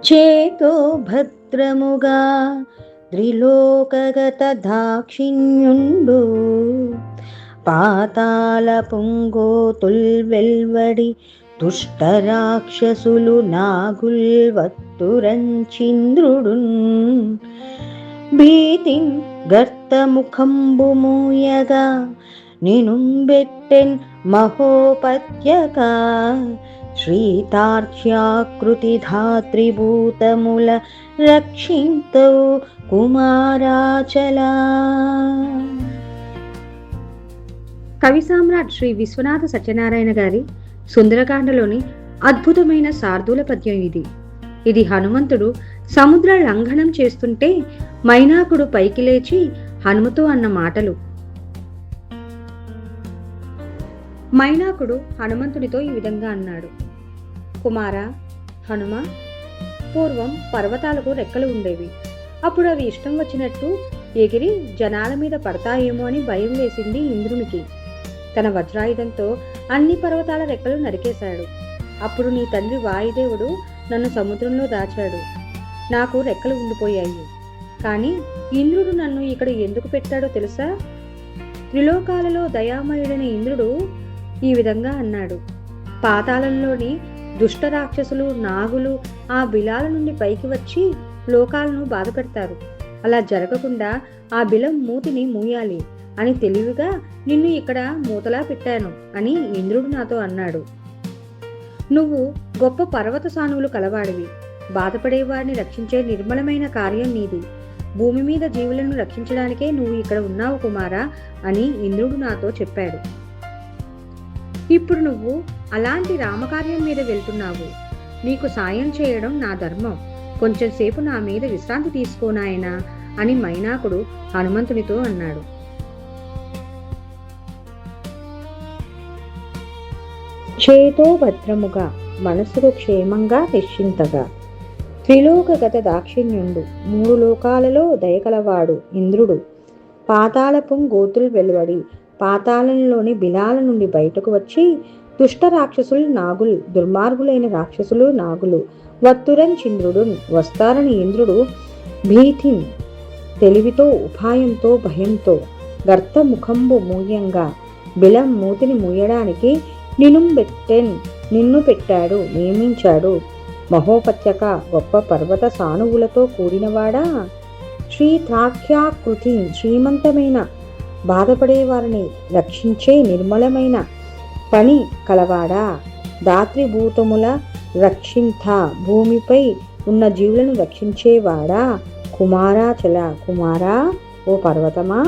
చేతో భద్రముగా త్రిలోకగత దాక్షిణ్యుండు పాతాళ పుంగోతుల్ వెల్వడి దుష్టరాక్షసులు నాగుల్ వత్తురంచింద్రుడున్ భీతిన్ గర్తముఖంబు మూయగా నినుంబెట్టెన్ మహోపత్యక శ్రీతార్క్ష్యాకృతి ధాత్రిభూతముల రక్షింతవు కుమారాచలా. కవి సామ్రాట్ శ్రీ విశ్వనాథ సత్యనారాయణ గారి సుందరకాండలోని అద్భుతమైన శార్దూల పద్యం ఇది హనుమంతుడు సముద్ర లంఘనం చేస్తుంటే మైనాకుడు పైకి లేచి హనుమతో అన్న మాటలు. మైనాకుడు హనుమంతునితో ఈ విధంగా అన్నాడు: కుమారా, హనుమ, పూర్వం పర్వతాలకు రెక్కలు ఉండేవి. అప్పుడు అవి ఇష్టం వచ్చినట్టు ఎగిరి జనాల మీద పడతాయేమో అని భయం వేసింది ఇంద్రునికి. తన వజ్రాయుధంతో అన్ని పర్వతాల రెక్కలు నరికేశాడు. అప్పుడు నీ తండ్రి వాయుదేవుడు నన్ను సముద్రంలో దాచాడు. నాకు రెక్కలు ఉండిపోయాయి. కానీ ఇంద్రుడు నన్ను ఇక్కడ ఎందుకు పెట్టాడో తెలుసా? త్రిలోకాలలో దయామయుడైన ఇంద్రుడు ఈ విధంగా అన్నాడు: పాతాళంలోని దుష్ట రాక్షసులు నాగులు ఆ బిలాల నుండి పైకి వచ్చి లోకాలను బాధ పెడతారు. అలా జరగకుండా ఆ బిలం మూతిని మూయాలి అని తెలివిగా నిన్ను ఇక్కడ మూతలా పెట్టాను అని ఇంద్రుడు నాతో అన్నాడు. నువ్వు గొప్ప పర్వత సానువులు కలవాడివి. బాధపడేవాడిని రక్షించే నిర్మలమైన కార్యం నీది. భూమి మీద జీవులను రక్షించడానికే నువ్వు ఇక్కడ ఉన్నావు కుమారా అని ఇంద్రుడు నాతో చెప్పాడు. ఇప్పుడు నువ్వు అలాంటి రామకార్యం మీద వెళ్తున్నావు. నీకు సాయం చేయడం నా ధర్మం. కొంచెం సేపు నా మీద విశ్రాంతి తీసుకోనాయనా అని మైనాకుడు హనుమంతునితో అన్నాడు. చేతో భద్రముగా, మనసుకు క్షేమంగా, నిశ్చింతగా, త్రిలోకగత దాక్షిణ్యుండు, మూడు లోకాలలో దయకలవాడు ఇంద్రుడు పాతాళపుం గోతులు వెలువడి పాతాళంలోని బిలాల నుండి బయటకు వచ్చి దుష్ట రాక్షసులు నాగులు, దుర్మార్గులైన రాక్షసులు నాగులు వత్తురన్ చంద్రుడు వస్తారని ఇంద్రుడు భీతిన్ తెలివితో, ఉపాయంతో, భయంతో, గర్త ముఖంబు మూయంగా, బిలం మూతిని మూయడానికి నిన్ను పెట్టాడు, నియమించాడు. మహోపత్యక, గొప్ప పర్వత సానువులతో కూడినవాడా, శ్రీతార్క్ష్యాకృతి, శ్రీమంతమైన, బాధపడేవారిని రక్షించే నిర్మలమైన పని కలవాడా, దాత్రిభూతముల రక్షింత, భూమిపై ఉన్న జీవులను రక్షించేవాడా, కుమారాచల, కుమారా, ఓ పర్వతమా,